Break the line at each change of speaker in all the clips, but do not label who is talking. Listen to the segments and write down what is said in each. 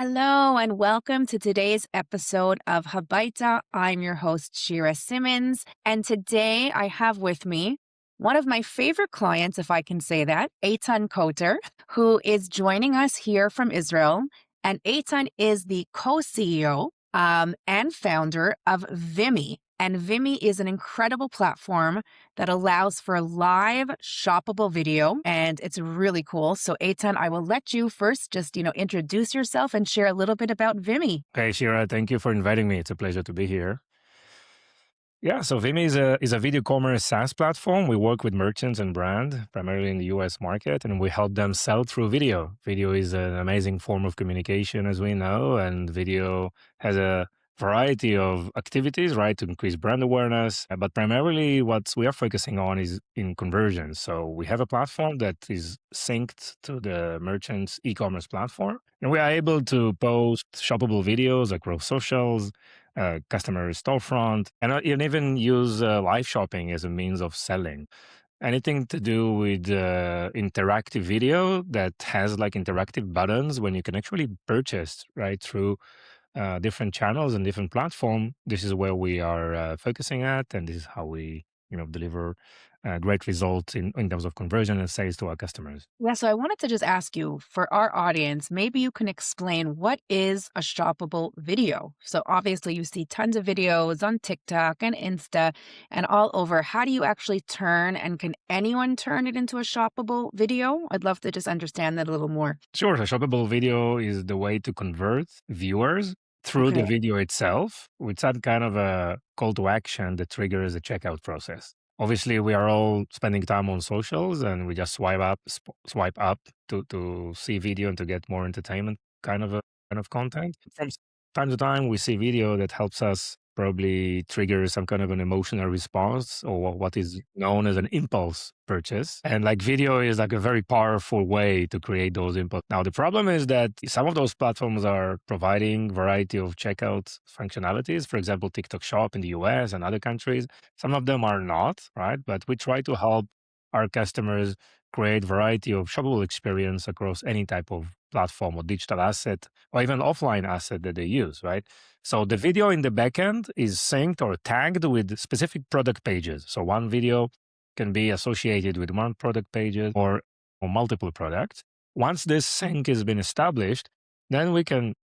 Hello and welcome to today's episode of Habaita. I'm your host, Shira Simmonds, and today I have with me one of my favorite clients, if I can say that, Eitan Koter, who is joining us here from Israel. And Eitan is the co-CEO and founder of Vimmi. And Vimmi is an incredible platform that allows for live shoppable video, and it's really cool. So, Eitan, I will let you first just, introduce yourself and share a little bit about Vimmi.
Okay, Shira, thank you for inviting me. It's a pleasure to be here. Yeah, so Vimmi is a video commerce SaaS platform. We work with merchants and brands, primarily in the US market, and we help them sell through video. Video is an amazing form of communication, as we know, and video has a variety of activities, right, to increase brand awareness. But primarily, what we are focusing on is in conversions. So we have a platform that is synced to the merchant's e-commerce platform, and we are able to post shoppable videos across socials, customer storefront, and even use live shopping as a means of selling. Anything to do with interactive video that has like interactive buttons when you can actually purchase right through different channels and different platform. This is where we are focusing at, and this is how we deliver great results in terms of conversion and sales to our customers.
Yeah, so I wanted to just ask you for our audience, maybe you can explain what is a shoppable video. So obviously you see tons of videos on TikTok and Insta and all over. How do you actually turn and can anyone turn it into a shoppable video? I'd love to just understand that a little more.
Sure, a shoppable video is the way to convert viewers through the
Okay.
video itself with some kind of a call to action that triggers a checkout process. Obviously, we are all spending time on socials and we just swipe up to see video and to get more entertainment kind of content. From time to time, we see video that helps us probably trigger some kind of an emotional response or what is known as an impulse purchase. And like video is like a very powerful way to create those impulse. Now, the problem is that some of those platforms are providing variety of checkout functionalities. For example, TikTok Shop in the US and other countries. Some of them are not, right? But we try to help our customers create variety of shoppable experience across any type of platform or digital asset or even offline asset that they use, right? So the video in the backend is synced or tagged with specific product pages. So one video can be associated with one product pages or multiple products. Once this sync has been established, then we can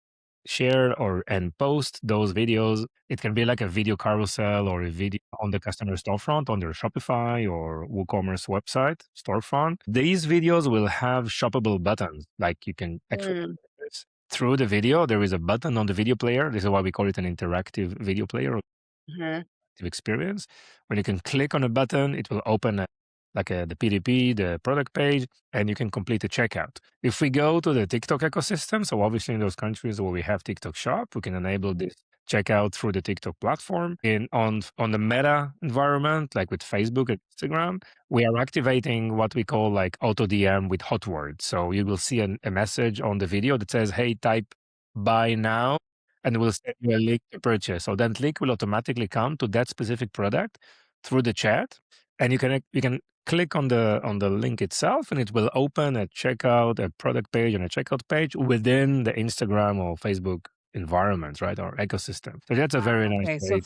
share and post those videos. It can be like a video carousel or a video on the customer storefront on their Shopify or WooCommerce website storefront. These videos will have shoppable buttons, like you can actually
Mm.
through the video. There is a button on the video player. This is why we call it an interactive video player or
Mhm.
experience. When you can click on a button, it will open the PDP, the product page, and you can complete a checkout. If we go to the TikTok ecosystem, so obviously in those countries where we have TikTok Shop, we can enable this checkout through the TikTok platform. On the Meta environment, like with Facebook and Instagram, we are activating what we call like auto DM with hot words. So you will see a message on the video that says, "Hey, type buy now," and we'll send you a link to purchase. So that link will automatically come to that specific product through the chat, and you can click on the link itself, and it will open a checkout, a product page, and a checkout page within the Instagram or Facebook environment, right, or ecosystem. So that's a very nice
Okay, so
way.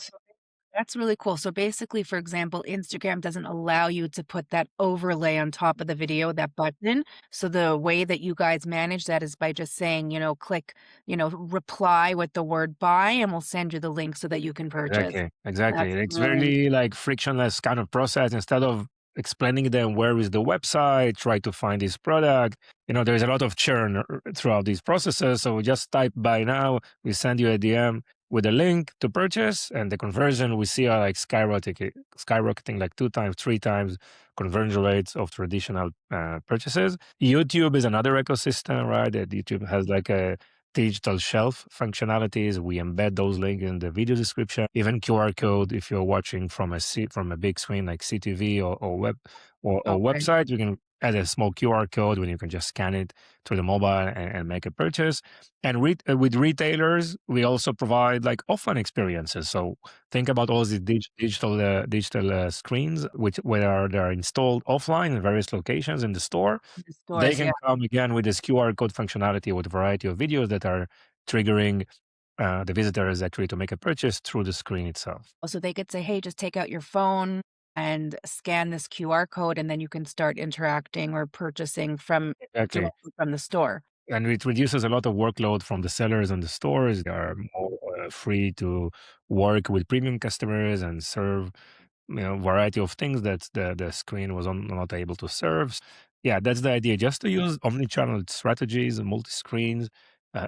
that's really cool. So basically, for example, Instagram doesn't allow you to put that overlay on top of the video, that button. So the way that you guys manage that is by just saying, click, reply with the word buy, and we'll send you the link so that you can purchase.
Exactly.
That's
It's
brilliant.
very like frictionless kind of process. Instead of explaining them where is the website, try to find this product. There's a lot of churn throughout these processes. So we just type buy now. We send you a DM with a link to purchase, and the conversion we see are like skyrocketing like 2 times, 3 times conversion rates of traditional purchases. YouTube is another ecosystem, right? That YouTube has like a digital shelf functionalities. We embed those links in the video description, even QR code. If you're watching from a big screen like CTV or web or
Okay.
website, you can add a small QR code when you can just scan it through the mobile and make a purchase. And with retailers, we also provide like offline experiences. So think about all these digital screens, where they are installed offline in various locations in the store.
The
They
stores, yeah.
can come again with this QR code functionality with a variety of videos that are triggering the visitors actually to make a purchase through the screen itself.
So they could say, hey, just take out your phone and scan this QR code, and then you can start interacting or purchasing from
Exactly.
directly from the store.
And it reduces a lot of workload from the sellers and the stores. They are more free to work with premium customers and serve variety of things that the screen was not able to serve. Yeah, that's the idea. Just to use omni-channel strategies and multi-screens,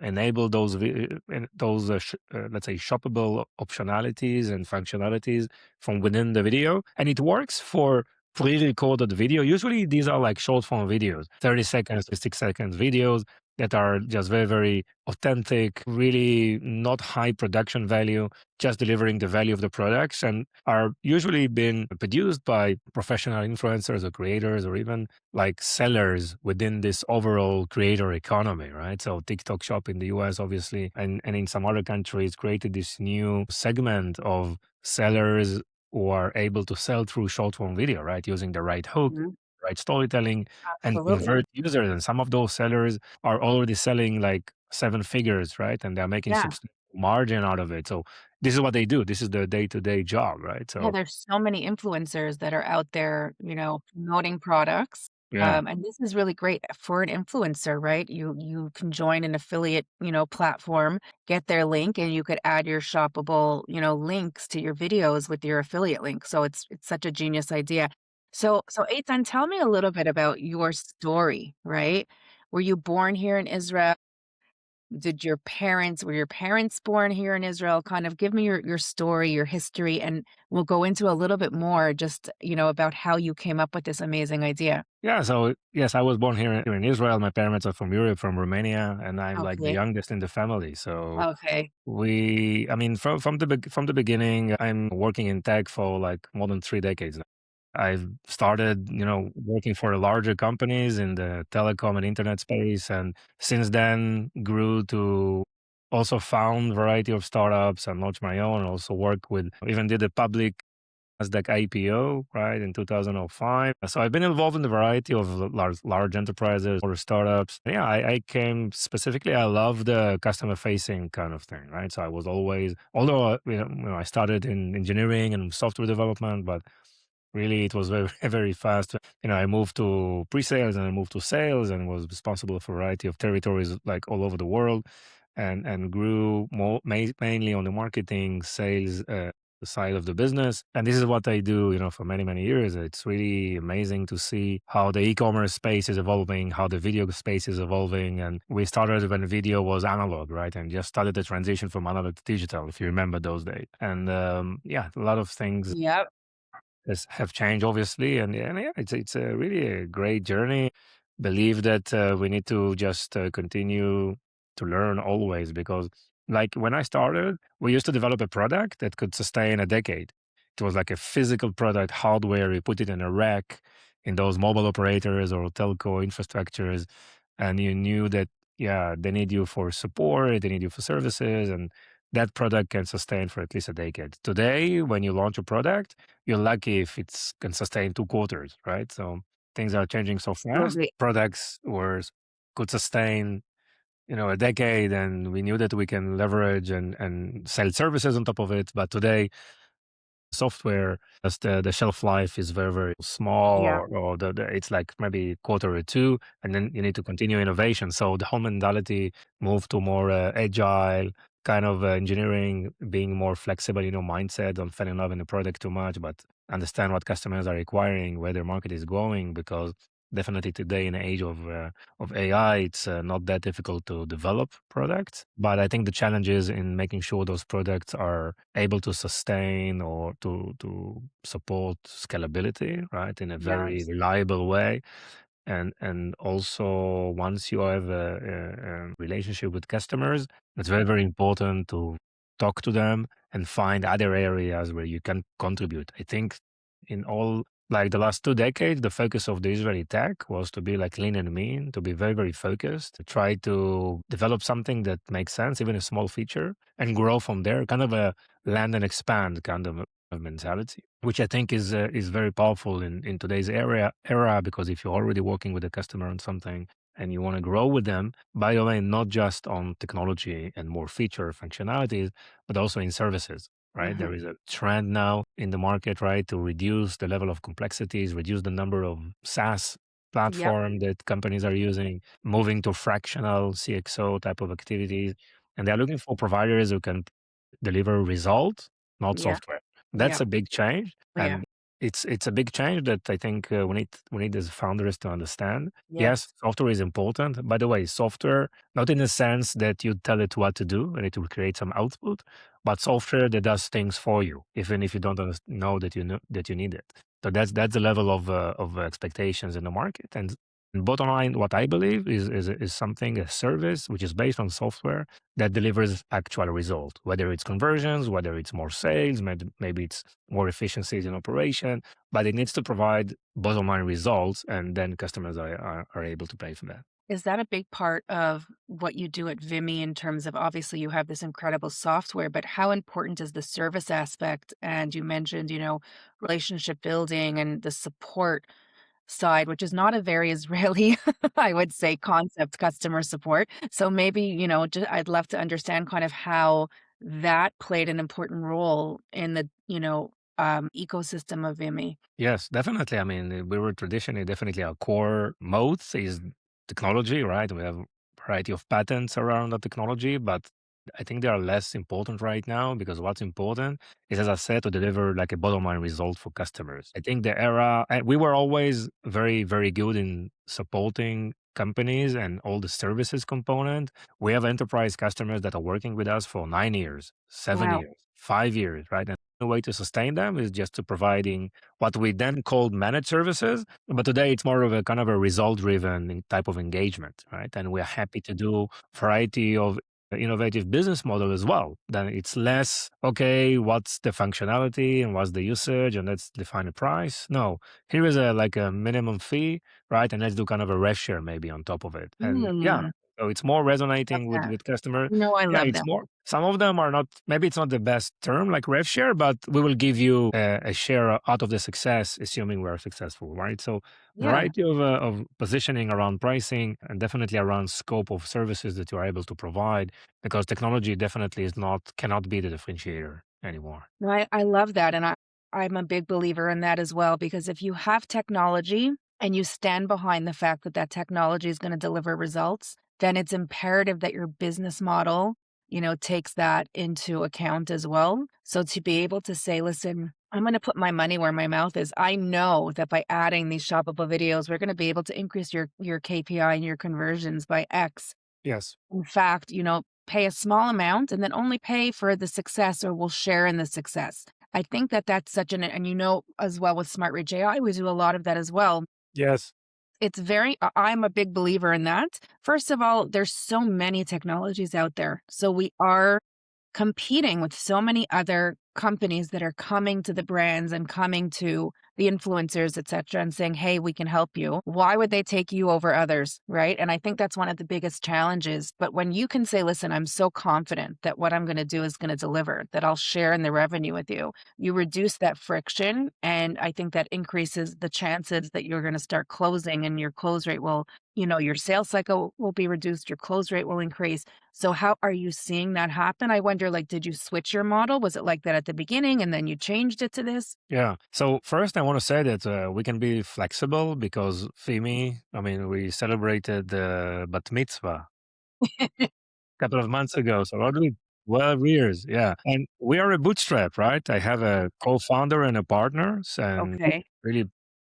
enable those let's say shoppable optionalities and functionalities from within the video, and it works for pre-recorded video. Usually, these are like short form videos, 30 seconds to 6 seconds videos that are just very, very authentic, really not high production value, just delivering the value of the products, and are usually being produced by professional influencers or creators or even like sellers within this overall creator economy, right? So TikTok Shop in the US, obviously, and in some other countries created this new segment of sellers who are able to sell through short form video, right? Using the right hook,
Mhm.
right storytelling, and
Absolutely.
convert users. And some of those sellers are already selling like seven figures, right? And they're making
Yeah.
substantial margin out of it. So this is what they do. This is their day-to-day job, right?
Yeah,
So
there's so many influencers that are out there, promoting products.
yeah.
And this is really great for an influencer, right? You can join an affiliate, platform, get their link, and you could add your shoppable, links to your videos with your affiliate link. So it's such a genius idea. So Eitan, tell me a little bit about your story, right? Were you born here in Israel? Were your parents born here in Israel? Kind of give me your story, your history, and we'll go into a little bit more just, about how you came up with this amazing idea.
Yeah, so yes, I was born here in Israel. My parents are from Europe, from Romania, and I'm like the
Okay.
youngest in the family. So
Okay.
I mean, from the beginning, I'm working in tech for like more than 3 decades now. I've started, working for larger companies in the telecom and internet space, and since then grew to also found variety of startups and launch my own. Also work with, even did a public Nasdaq IPO, right, in 2005. So I've been involved in a variety of large enterprises or startups. Yeah, I came specifically, I love the customer facing kind of thing, right? So I was always, although, I started in engineering and software development, but really it was very, very fast. I moved to pre-sales and I moved to sales and was responsible for a variety of territories like all over the world and grew mainly on the marketing sales side of the business. And this is what I do, for many, many years. It's really amazing to see how the e-commerce space is evolving, how the video space is evolving. And we started when video was analog, right? And just started the transition from analog to digital, if you remember those days. And yeah, a lot of things
Yep.
have changed, obviously. And yeah, it's a really a great journey. Believe that we need to just continue to learn always, because like when I started, we used to develop a product that could sustain a decade. It was like a physical product, hardware. You put it in a rack in those mobile operators or telco infrastructures, and you knew that yeah, they need you for support, they need you for services, and that product can sustain for at least a decade. Today, when you launch a product, you're lucky if it's can sustain 2 quarters, right? So things are changing so fast.
Absolutely.
Products could sustain, a decade, and we knew that we can leverage and sell services on top of it. But today, software, as the shelf life is very, very small,
Yeah.
or it's like maybe quarter or two, and then you need to continue innovation. So the whole mentality moved to more agile kind of engineering, being more flexible, mindset. Don't fall in love in the product too much, but understand what customers are requiring, where their market is going, because definitely today in the age of AI, it's not that difficult to develop products. But I think the challenge is in making sure those products are able to sustain or to support scalability, right, in a very
Yes.
reliable way. And also once you have a relationship with customers, it's very, very important to talk to them and find other areas where you can contribute. I think in all like the last 2 decades, the focus of the Israeli tech was to be like lean and mean, to be very, very focused, to try to develop something that makes sense, even a small feature, and grow from there, kind of a land and expand kind of mentality, which I think is very powerful in today's era. Because if you're already working with a customer on something, and you want to grow with them, by the way, not just on technology and more feature functionalities, but also in services, right?
Hmm.
There is a trend now in the market, right, to reduce the level of complexities, reduce the number of SaaS
Yep.
platform that companies are using, moving to fractional CXO type of activities. And they're looking for providers who can deliver results, not
Yeah.
software. That's
Yeah.
a big change.
Yeah.
And it's a big change that I think we need as founders to understand. Yes,
Yes.
software is important. By the way, software not in the sense that you tell it what to do and it will create some output, but software that does things for you, even if you don't know that you need it. So that's the level of expectations in the market. And bottom line, what I believe is something, a service which is based on software that delivers actual result, whether it's conversions, whether it's more sales, maybe it's more efficiencies in operation, but it needs to provide bottom line results, and then customers are able to pay for that.
Is that a big part of what you do at Vimmi in terms of obviously you have this incredible software, but how important is the service aspect? And you mentioned, relationship building and the support side, which is not a very Israeli, I would say, concept, customer support. So maybe, I'd love to understand kind of how that played an important role in the, ecosystem of Vimmi.
Yes, definitely. I mean, we were traditionally definitely our core moat is technology, right? We have a variety of patents around the technology, but I think they are less important right now because what's important is, as I said, to deliver like a bottom line result for customers. I think the era, and we were always very, very good in supporting companies and all the services component. We have enterprise customers that are working with us for 9 years, seven
Wow.
years, 5 years, right? And the way to sustain them is just to providing what we then called managed services. But today it's more of a kind of a result driven type of engagement, right? And we're happy to do variety of innovative business model as well. Then it's less, okay, what's the functionality and what's the usage and let's define a price. No, here is a like a minimum fee, right? And let's do kind of a rev share maybe on top of it. And yeah,
Mm,
so it's more
love
resonating with
that.
customer.
No, I
Yeah,
love
it's
that.
more. Some of them are not. Maybe it's not the best term like rev share, but we will give you a share out of the success, assuming we're successful, right? So
Yeah.
variety of positioning around pricing and definitely around scope of services that you are able to provide, because technology definitely is not cannot be the differentiator anymore.
No, I love that, and I'm a big believer in that as well, because if you have technology and you stand behind the fact that that technology is gonna deliver results, then it's imperative that your business model, takes that into account as well. So to be able to say, "Listen, I'm gonna put my money where my mouth is. I know that by adding these shoppable videos, we're gonna be able to increase your KPI and your conversions by X.
Yes.
In fact, pay a small amount and then only pay for the success or we'll share in the success." I think that that's such and as well with Smart Reach AI, we do a lot of that as well.
Yes.
It's I'm a big believer in that. First of all, there's so many technologies out there. So we are competing with so many other companies that are coming to the brands and coming to the influencers, et cetera, and saying, "Hey, we can help you." Why would they take you over others, right? And I think that's one of the biggest challenges. But when you can say, "Listen, I'm so confident that what I'm gonna do is gonna deliver, that I'll share in the revenue with you," you reduce that friction, and I think that increases the chances that you're gonna start closing and your close rate will your sales cycle will be reduced, your close rate will increase. So how are you seeing that happen? I wonder, like, did you switch your model? Was it like that at the beginning and then you changed it to this?
Yeah. So first, I want to say that we can be flexible because Fimi, I mean, we celebrated the bat mitzvah a couple of months ago. So already 12 years. Yeah. And we are a bootstrap, right? I have a co-founder and a partners and
Okay.
really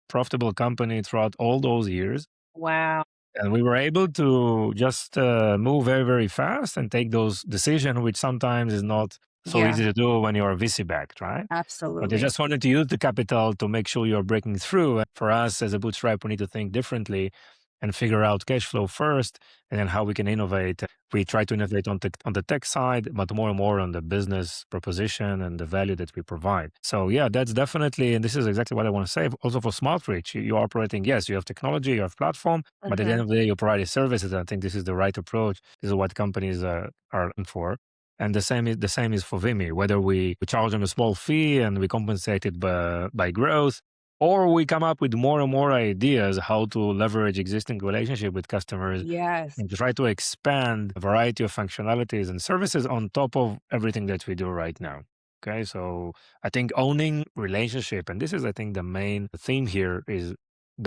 profitable company throughout all those years.
Wow.
And we were able to just move very, very fast and take those decisions, which sometimes is not so
Yeah,
easy to do when you're VC backed, right? But they
absolutely.
just wanted to use the capital to make sure you're breaking through. And for us as a bootstrap, we need to think differently and figure out cash flow first and then how we can innovate. We try to innovate on the tech side, but more and more on the business proposition and the value that we provide. So yeah, that's definitely, and this is exactly what I want to say. Also for SmartReach, you're operating, yes, you have technology, you have platform, but at the end
Mhm.
of the day, you provide a services. And I think this is the right approach. This is what companies are looking for. And the same is for Vimmi, whether we charge them a small fee and we compensate it by growth, or we come up with more and more ideas how to leverage existing relationship with customers
Yes.
and to try to expand a variety of functionalities and services on top of everything that we do right now. Okay, so I think owning relationship, and this is, I think, the main theme here is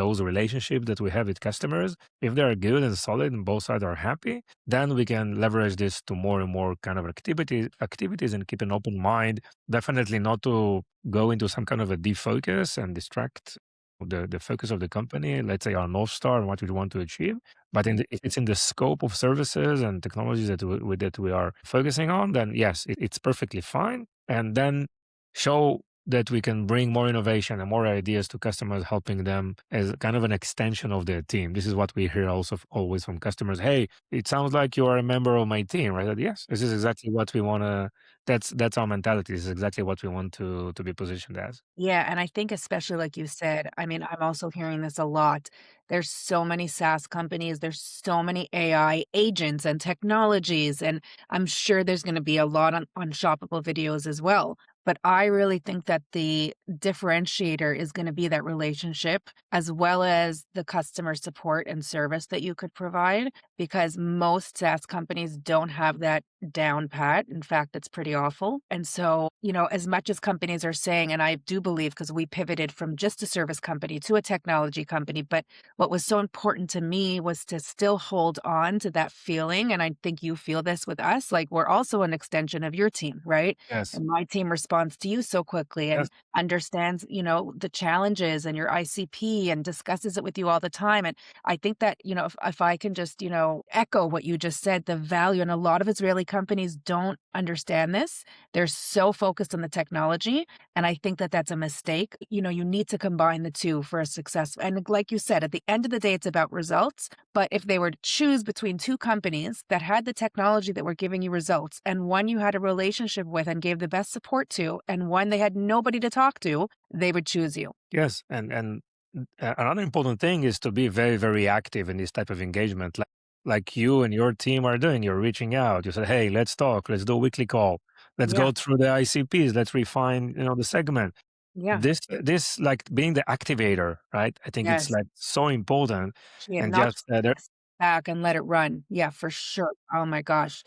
those relationships that we have with customers. If they are good and solid and both sides are happy, then we can leverage this to more and more kind of activities and keep an open mind. Definitely not to go into some kind of a defocus and distract the focus of the company, let's say our North Star and what we want to achieve. But if it's in the scope of services and technologies that we are focusing on, then yes, it's perfectly fine. And then show that we can bring more innovation and more ideas to customers, helping them as kind of an extension of their team. This is what we hear also always from customers. Hey, it sounds like you are a member of my team, right? That, yes, this is exactly what we want to. That's our mentality. This is exactly what we want to be positioned as.
Yeah, and I think especially like you said, I mean, I'm also hearing this a lot. There's so many SaaS companies, there's so many AI agents and technologies, and I'm sure there's going to be a lot on shoppable videos as well. But I really think that the differentiator is going to be that relationship as well as the customer support and service that you could provide, because most SaaS companies don't have that down pat. In fact, it's pretty awful. And so, as much as companies are saying, and I do believe because we pivoted from just a service company to a technology company, but what was so important to me was to still hold on to that feeling. And I think you feel this with us. Like we're also an extension of your team, right?
Yes.
And my team responds to you so quickly
Yes.
and understands, the challenges and your ICP and discusses it with you all the time. And I think that, if I can just, echo what you just said, the value, and a lot of Israeli companies don't understand this. They're so focused on the technology. And I think that that's a mistake. You need to combine the two for a success. And like you said, at the end of the day, it's about results. But if they were to choose between two companies that had the technology that were giving you results, and one you had a relationship with and gave the best support to, and one they had nobody to talk to, they would choose you.
Yes, and another important thing is to be very, very active in this type of engagement, like you and your team are doing. You're reaching out. You said, "Hey, let's talk. Let's do a weekly call. Let's
Yeah.
go through the ICPs. Let's refine, the segment."
Yeah.
This like being the activator, right? I think it's
Yes.
like so important,
Yeah,
and
not
just there.
just back and let it run. Yeah, for sure. Oh my gosh.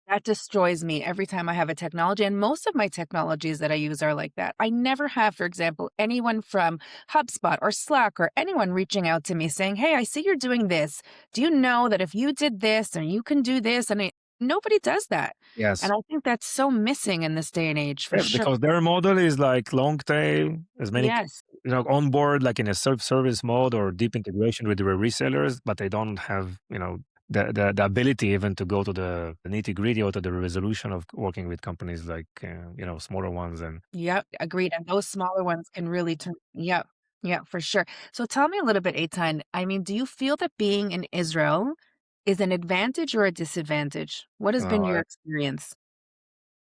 That destroys me every time I have a technology, and most of my technologies that I use are like that. I never have, for example, anyone from HubSpot or Slack or anyone reaching out to me saying, "Hey, I see you're doing this. Do you know that if you did this and you can do this?" And nobody does that. And
Yes.
I think that's so missing in this day and age, for
Yeah,
sure.
because their model is like long tail, as many,
Yes.
on board, like in a self-service mode or deep integration with their resellers, but they don't have, the ability even to go to the nitty-gritty or to the resolution of working with companies like, smaller ones. And
Yep, agreed, and those smaller ones can really turn. Yep, yep, for sure. So tell me a little bit, Eitan, I mean, do you feel that being in Israel is an advantage or a disadvantage? What has been
uh,
your experience?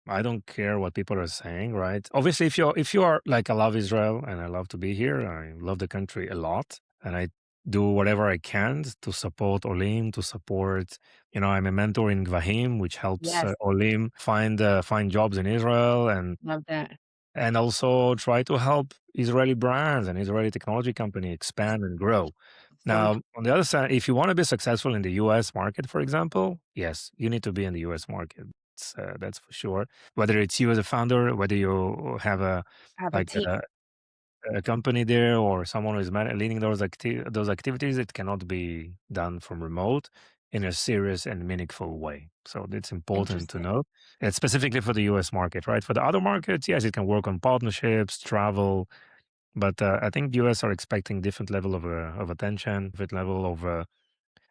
I don't care what people are saying, right? Obviously, if you are like, I love Israel and I love to be here. I love the country a lot, and I do whatever I can to support Olim, to support. I'm a mentor in Gvahim, which helps
Yes,
Olim find jobs in Israel,
love that.
and also try to help Israeli brands and Israeli technology company expand and grow.
So
Now, on the other side, if you want to be successful in the US market, for example, yes, you need to be in the US market. That's for sure. Whether it's you as a founder, whether you have
have a
like
team.
a company there or someone who is leading those activities, it cannot be done from remote in a serious and meaningful way. So it's important to
Interesting.
know. And specifically for the US market, right? For the other markets, yes, it can work on partnerships, travel, but I think US are expecting different level of attention, different level of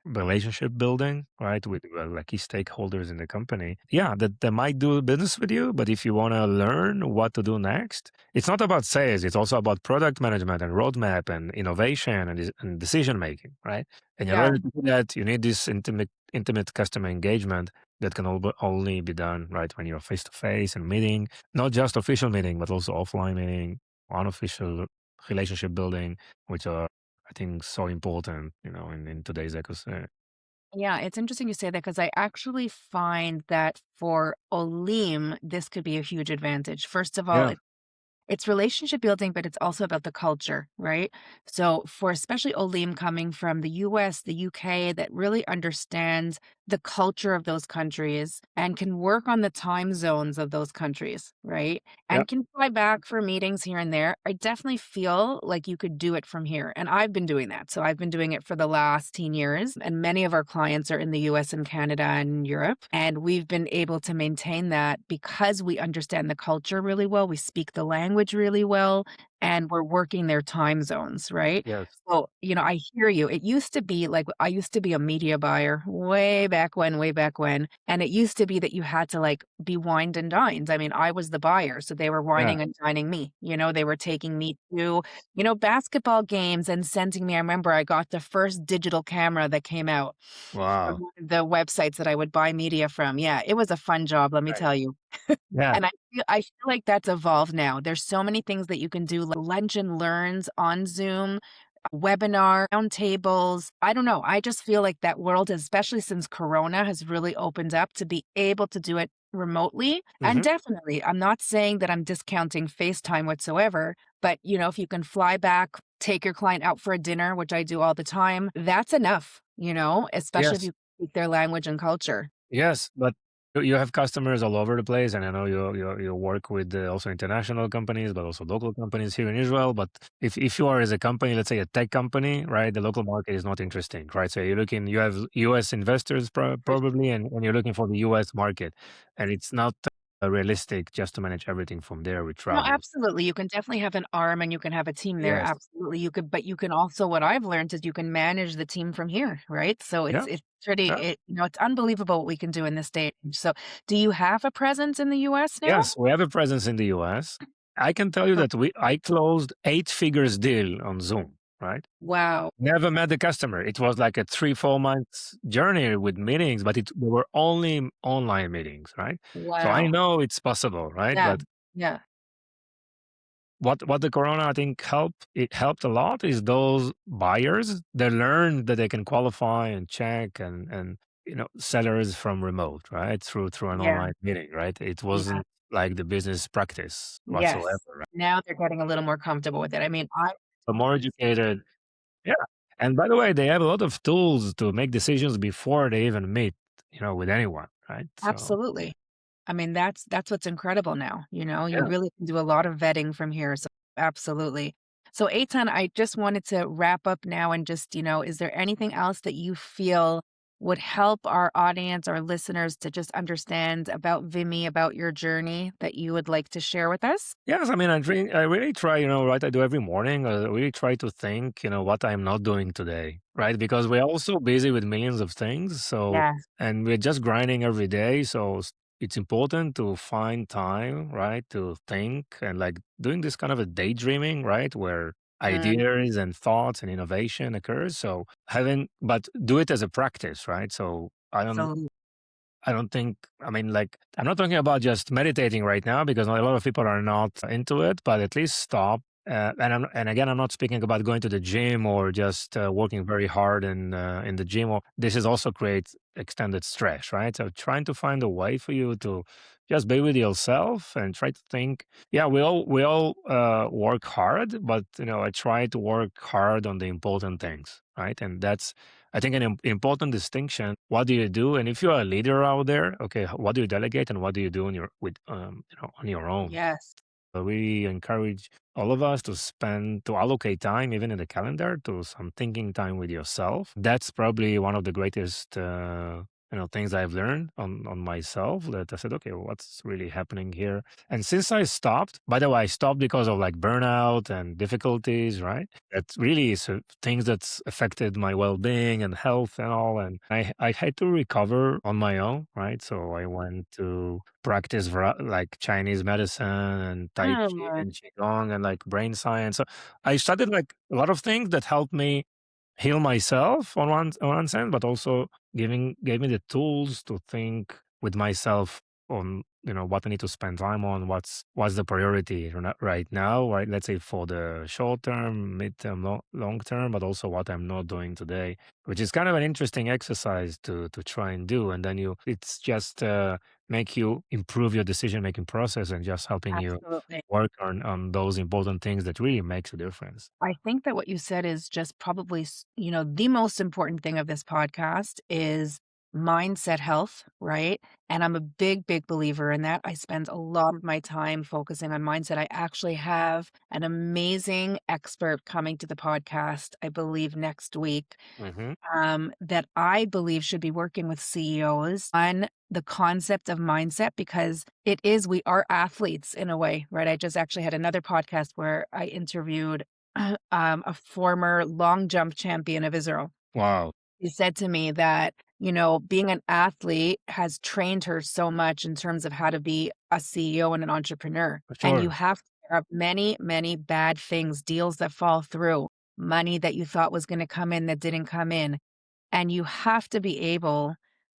relationship building, right, with like key stakeholders in the company. Yeah, that they might do business with you, but if you want to learn what to do next, it's not about sales. It's also about product management and roadmap and innovation and decision making, right? And in
Yeah,
order to do that, you need this intimate customer engagement that can only be done right when you're face to face and meeting, not just official meeting, but also offline meeting, unofficial relationship building, which are, I think, so important, in today's ecosystem.
yeah, it's interesting you say that because I actually find that for Olim, this could be a huge advantage. First of all,
Yeah.
it's relationship building, but it's also about the culture, right? So for especially Olim coming from the US, the UK, that really understands the culture of those countries and can work on the time zones of those countries, right?
Yeah.
And can fly back for meetings here and there. I definitely feel like you could do it from here. And I've been doing that. So I've been doing it for the last 10 years. And many of our clients are in the US and Canada and Europe. And we've been able to maintain that because we understand the culture really well. We speak the language really well. And we're working their time zones, right?
Yes.
So, I hear you. It used to be like I used to be a media buyer way back when. And it used to be that you had to like be wined and dined. I mean, I was the buyer, so they were
Yeah.
wining and dining me. They were taking me to, basketball games and sending me. I remember I got the first digital camera that came out from
Wow.
one of the websites that I would buy media from. Yeah, it was a fun job, let me
Right.
tell you.
Yeah.
And I feel like that's evolved now. There's so many things that you can do, like lunch and learns on Zoom, webinar, roundtables. I don't know. I just feel like that world, especially since Corona, has really opened up to be able to do it remotely. And
Hmm.
definitely, I'm not saying that I'm discounting FaceTime whatsoever, but if you can fly back, take your client out for a dinner, which I do all the time, that's enough, especially if
Yes.
you speak their language and culture.
Yes, but you have customers all over the place, and I know you work with also international companies, but also local companies here in Israel. But if you are as a company, let's say a tech company, right, the local market is not interesting, right? So you have U.S. investors probably, and you're looking for the U.S. market, and it's not realistic just to manage everything from there with
No,
travel.
absolutely. You can definitely have an arm and you can have a team there.
Yes.
Absolutely. But you can also, what I've learned is you can manage the team from here, right? So
Yeah.
it's pretty,
Yeah.
it's unbelievable what we can do in this day and age. So do you have a presence in the US now?
Yes, we have a presence in the US. I can tell you
Oh,
that I closed 8 figures deal on Zoom, right?
wow.
Never met the customer. It was like a 3, 4 months journey with meetings, but they were only online meetings, right? So I
Wow.
know it's possible, right?
Yeah.
But
Yeah.
what the corona I think helped a lot is those buyers, they learned that they can qualify and check and sellers from remote, right? Through an
Yeah.
online meeting, right? It
Yeah.
wasn't like the business practice
Yes.
whatsoever, right?
Now they're getting a little more comfortable with it. I mean,
But more educated. Yeah. And by the way, they have a lot of tools to make decisions before they even meet, with anyone, right? So
absolutely. I mean, that's what's incredible now, you
yeah.
really can do a lot of vetting from here, so absolutely. So, Eitan, I just wanted to wrap up now and just, is there anything else that you feel would help our audience, our listeners to just understand about Vimmi, about your journey that you would like to share with us?
Yes, I mean, I really try, right? I do every morning. I really try to think, what I'm not doing today, right? Because we're all so busy with millions of things. So,
Yeah.
and we're just grinding every day. So it's important to find time, right? To think and like doing this kind of a daydreaming, right? Where
Mm,
ideas and thoughts and innovation occurs. So but do it as a practice, right? So
absolutely.
I don't think, I mean, like, I'm not talking about just meditating right now because a lot of people are not into it, but at least stop. And again, I'm not speaking about going to the gym or just working very hard in the gym. Or this is also creates extended stress, right? So trying to find a way for you to just be with yourself and try to think. Yeah, we all work hard, but I try to work hard on the important things, right? And that's I think an important distinction. What do you do? And if you're a leader out there, okay, what do you delegate and what do you do on your own?
Yes.
We encourage all of us to allocate time, even in the calendar, to some thinking time with yourself. That's probably one of the greatest, things I've learned on myself. That I said, okay, what's really happening here? And since I stopped, by the way, I stopped because of like burnout and difficulties, right? That really is things that's affected my well-being and health and all. And I had to recover on my own, right? So I went to practice like Chinese medicine and Tai Chi
Mm,
and Qigong and like brain science. So I studied like a lot of things that helped me heal myself on one sense, but also gave me the tools to think with myself on what I need to spend time on, what's the priority right now, right? Let's say for the short term, mid term, long term, but also what I'm not doing today, which is kind of an interesting exercise to try and do. And then it's just make you improve your decision making process and just helping you
Absolutely.
work on those important things that really makes a difference.
I think that what you said is just probably, the most important thing of this podcast is mindset health, right? And I'm a big, big believer in that. I spend a lot of my time focusing on mindset. I actually have an amazing expert coming to the podcast, I believe next week,
Hmm.
that I believe should be working with CEOs on the concept of mindset because we are athletes in a way, right? I just actually had another podcast where I interviewed a former long jump champion of Israel.
Wow.
She said to me that, being an athlete has trained her so much in terms of how to be a CEO and an entrepreneur.
For
And you
sure.
have to have many, many bad things, deals that fall through, money that you thought was going to come in that didn't come in. And you have to be able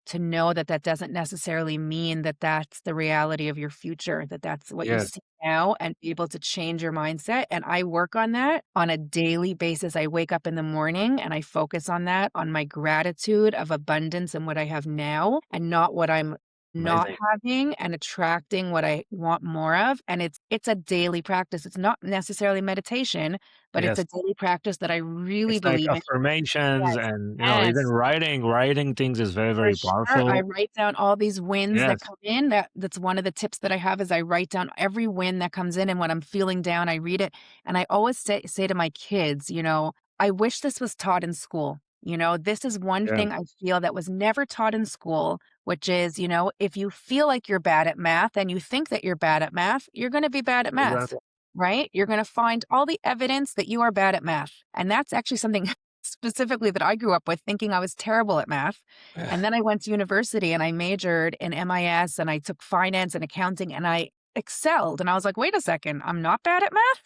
to know that that doesn't necessarily mean that that's the reality of your future, that that's what you
Yes.
see now and be able to change your mindset. And I work on that on a daily basis. I wake up in the morning and I focus on that, on my gratitude of abundance and what I have now and not what I'm not
Amazing.
having and attracting what I want more of. And it's a daily practice. It's not necessarily meditation, but it's
Yes.
a daily practice that I really
It's like
believe in.
affirmations
Yes.
and, even
Yes.
writing things is very,
For
very
sure, I
powerful.
write down all these wins that
Yes.
come in, that's one of the tips that I have is I write down every win that comes in, and when I'm feeling down, I read it, and I always say to my kids, "I wish this was taught in school." This is one
Yeah.
thing I feel that was never taught in school, which is, if you feel like you're bad at math and you think that you're bad at math, you're gonna be bad at math,
Exactly.
right? You're gonna find all the evidence that you are bad at math, and that's actually something specifically that I grew up with, thinking I was terrible at math. And then I went to university and I majored in MIS and I took finance and accounting and I excelled. And I was like, wait a second, I'm not bad at math?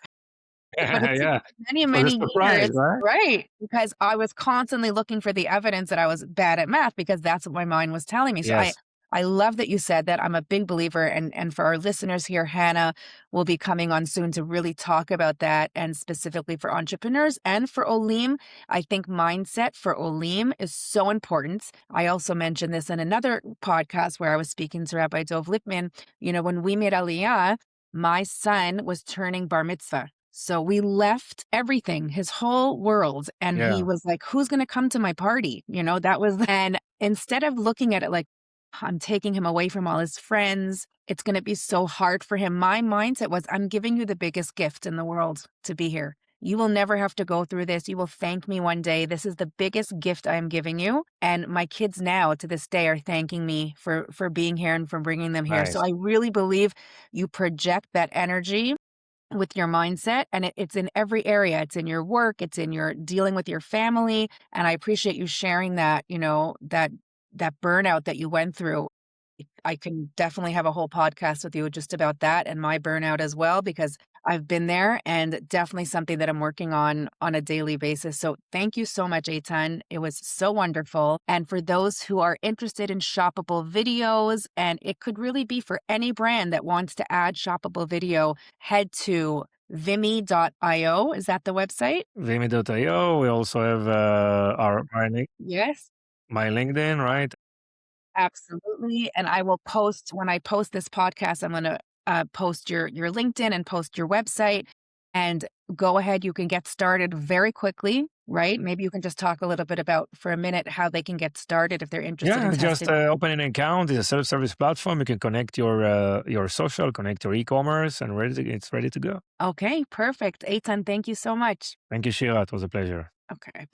But it took
Yeah.
many,
It was a
many
surprise,
years,
right?
right? Because I was constantly looking for the evidence that I was bad at math because that's what my mind was telling me. So I
Yes.
I love that you said that. I'm a big believer and for our listeners here, Hannah will be coming on soon to really talk about that and specifically for entrepreneurs and for Olim. I think mindset for Olim is so important. I also mentioned this in another podcast where I was speaking to Rabbi Dov Lippman. When we made Aliyah, my son was turning bar mitzvah. So we left everything, his whole world. And he
Yeah.
was like, who's going to come to my party? That was, and instead of looking at it like, I'm taking him away from all his friends, it's going to be so hard for him. My mindset was, I'm giving you the biggest gift in the world to be here. You will never have to go through this. You will thank me one day. This is the biggest gift I am giving you. And my kids now to this day are thanking me for being here and for bringing them here. So
Nice.
I really believe you project that energy with your mindset and it's in every area. It's in your work, it's in your dealing with your family. And I appreciate you sharing that, that burnout that you went through. I can definitely have a whole podcast with you just about that and my burnout as well, because I've been there and definitely something that I'm working on a daily basis. So thank you so much, Eitan. It was so wonderful. And for those who are interested in shoppable videos, and it could really be for any brand that wants to add shoppable video, head to vimmi.io. Is that the website?
Vimmi.io. We also have
Yes.
my LinkedIn, right?
Absolutely, and I will post when I post this podcast, I'm gonna, post your LinkedIn and post your website, and go ahead, you can get started very quickly, right? Maybe you can just talk a little bit about, for a minute, how they can get started if they're interested in
Yeah, just
testing.
open an account. It's a self-service platform. You can connect your social, connect your e-commerce, and it's ready to go.
Okay, perfect. Eitan, thank you so much.
Thank you, Shira. It was a pleasure.
Okay.